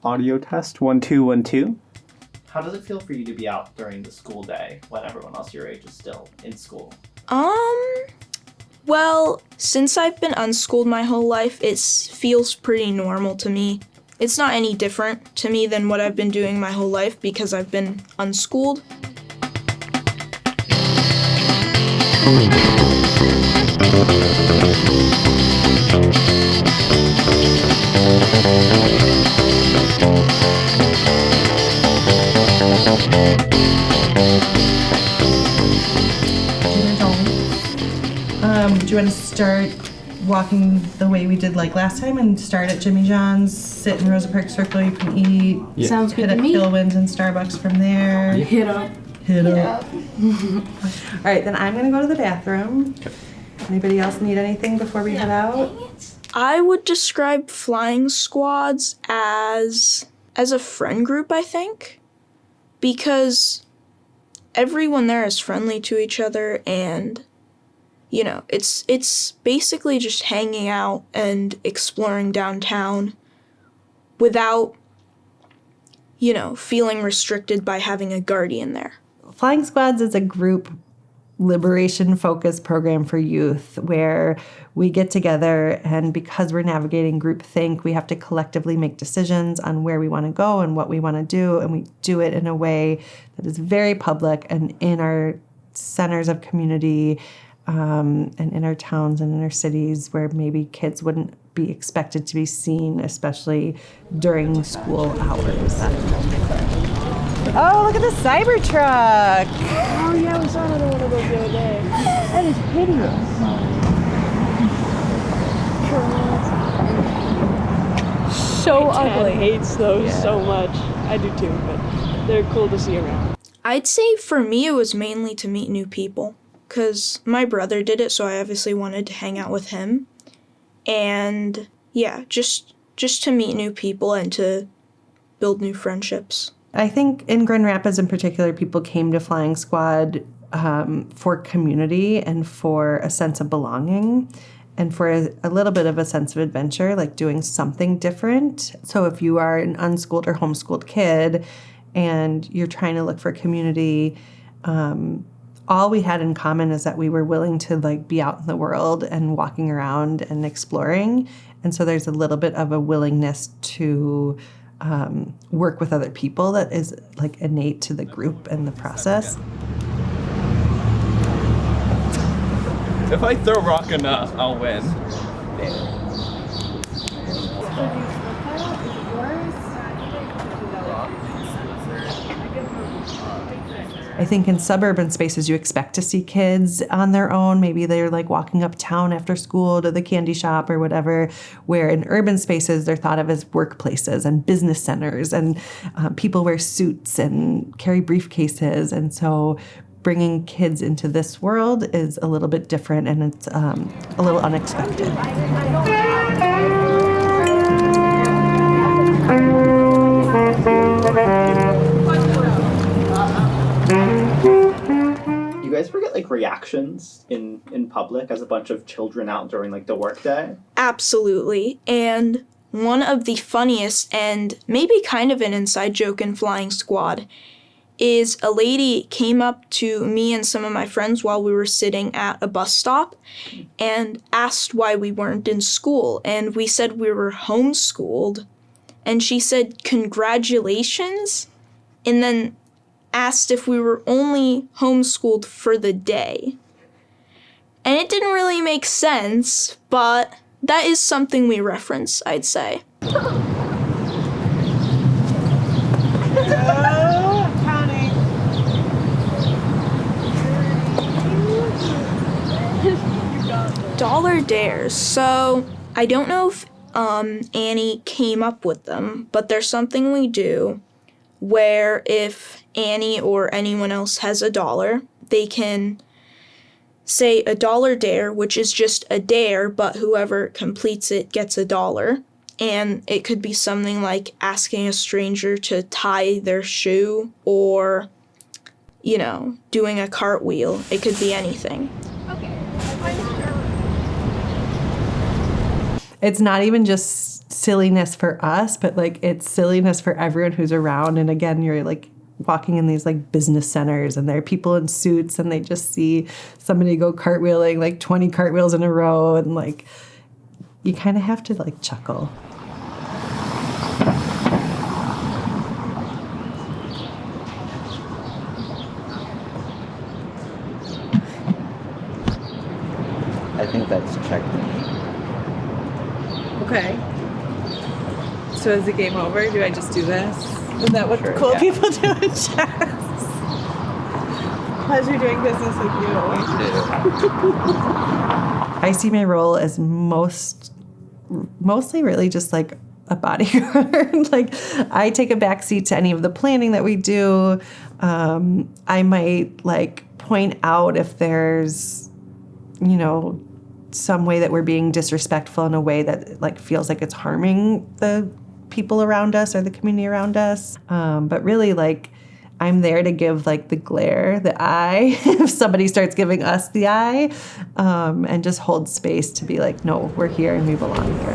Audio test 1 2 1 2. How does it feel for you to be out during the school day when everyone else your age is still in school? Well, since I've been unschooled my whole life, it feels pretty normal to me. It's not any different to me than what I've been doing my whole life because I've been unschooled. Do you want to start walking the way we did like last time and start at Jimmy John's, sit in Rosa Park Circle, you can eat, Sounds good hit to up me. Philwin's and Starbucks from there. Hit up. All right, then I'm going to go to the bathroom. Okay. Anybody else need anything before we head out? I would describe flying squads as a friend group, I think, because everyone there is friendly to each other and, you know, it's basically just hanging out and exploring downtown without, you know, feeling restricted by having a guardian there. Flying Squads is a group liberation-focused program for youth where we get together and because we're navigating groupthink, we have to collectively make decisions on where we want to go and what we want to do, and we do it in a way that is very public and in our centers of community and in our towns and in our cities where maybe kids wouldn't be expected to be seen, especially during school hours. Oh, look at the Cybertruck! Oh yeah, we saw another one of those the other day. That is hideous. So ugly. Hates those so much. I do too, but they're cool to see around. I'd say for me it was mainly to meet new people because my brother did it, so I obviously wanted to hang out with him. And yeah, just to meet new people and to build new friendships. I think in Grand Rapids in particular, people came to Flying Squad for community and for a sense of belonging and for a little bit of a sense of adventure, like doing something different. So if you are an unschooled or homeschooled kid and you're trying to look for community, all we had in common is that we were willing to like be out in the world and walking around and exploring. And so there's a little bit of a willingness to work with other people that is like innate to the group and the process. If I throw rock enough, I'll win. I think in suburban spaces, you expect to see kids on their own. Maybe they're like walking uptown after school to the candy shop or whatever, where in urban spaces, they're thought of as workplaces and business centers, and people wear suits and carry briefcases. And so bringing kids into this world is a little bit different, and it's a little unexpected. You guys ever get like reactions in public as a bunch of children out during like the workday? Absolutely. And one of the funniest and maybe kind of an inside joke in Flying Squad is a lady came up to me and some of my friends while we were sitting at a bus stop and asked why we weren't in school. And we said we were homeschooled. And she said, "Congratulations," and then asked if we were only homeschooled for the day. And it didn't really make sense, but that is something we reference, I'd say. Dollar dares. So I don't know if Annie came up with them, but there's something we do where if Annie or anyone else has $1, they can say a dollar dare, which is just a dare, but whoever completes it gets $1. And it could be something like asking a stranger to tie their shoe or, you know, doing a cartwheel. It could be anything. it's not even just silliness for us, but like it's silliness for everyone who's around. And again, you're like walking in these like business centers and there are people in suits and they just see somebody go cartwheeling like 20 cartwheels in a row, and like you kind of have to like chuckle. I think that's checkmate. Okay. So is the game over? Do I just do this? Is that what Sure, cool yeah. people do in chess? Pleasure doing business with you. I see my role as mostly really just like a bodyguard. Like I take a backseat to any of the planning that we do. I might like point out if there's, some way that we're being disrespectful in a way that like feels like it's harming the people around us or the community around us. But really like I'm there to give like the glare, the eye, if somebody starts giving us the eye, and just hold space to be like, no, we're here and we belong here.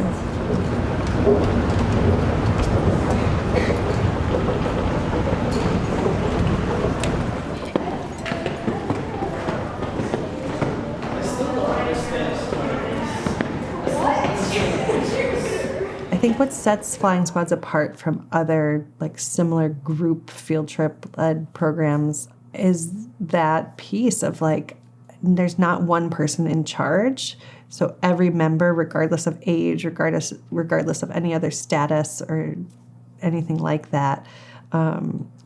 I think what sets Flying Squads apart from other like similar group field trip led programs is that piece of like there's not one person in charge. So every member, regardless of age, regardless of any other status or anything like that,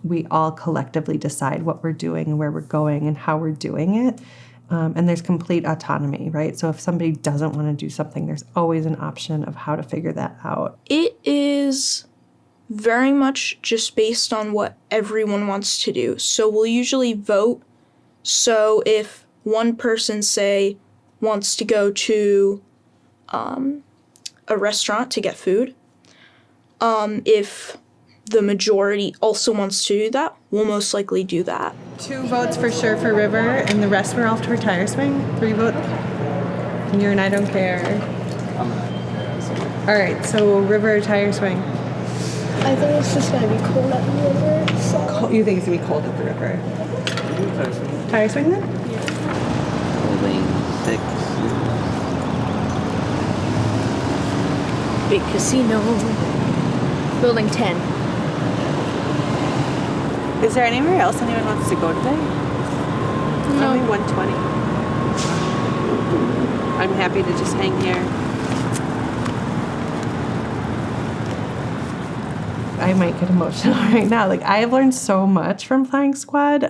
we all collectively decide what we're doing and where we're going and how we're doing it. And there's complete autonomy, right? So if somebody doesn't want to do something, there's always an option of how to figure that out. It is very much just based on what everyone wants to do. So we'll usually vote. So if one person, say, wants to go to a restaurant to get food, if the majority also wants to do that, we'll most likely do that. 2 votes for sure for River, and the rest were off for Tire Swing. 3 votes. And you and I don't care. All right, so River, Tire Swing. I think it's just gonna be cold at the river. So. You think it's gonna be cold at the river? Tire Swing then? Building 6. Big casino. Building 10. Is there anywhere else anyone wants to go today? No. Only 120. I'm happy to just hang here. I might get emotional right now. Like I have learned so much from Flying Squad.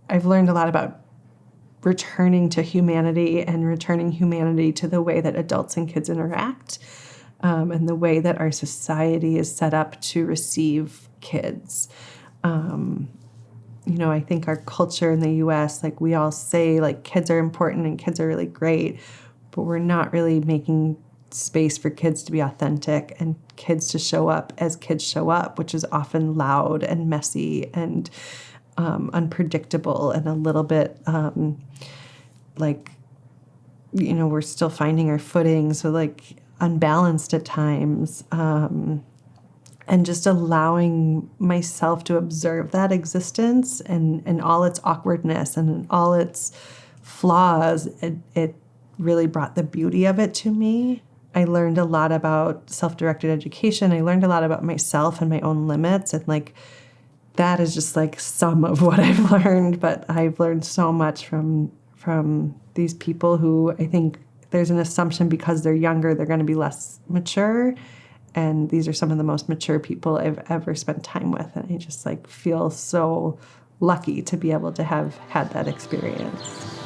I've learned a lot about returning to humanity and returning humanity to the way that adults and kids interact. And the way that our society is set up to receive kids. I think our culture in the U.S., like we all say, like kids are important and kids are really great, but we're not really making space for kids to be authentic and kids to show up as kids show up, which is often loud and messy and unpredictable and a little bit we're still finding our footing. So like unbalanced at times, and just allowing myself to observe that existence and all its awkwardness and all its flaws, it really brought the beauty of it to me. I learned a lot about self-directed education. I learned a lot about myself and my own limits, and like that is just like some of what I've learned, but I've learned so much from these people who I think there's an assumption because they're younger, they're going to be less mature. And these are some of the most mature people I've ever spent time with. And I just like feel so lucky to be able to have had that experience.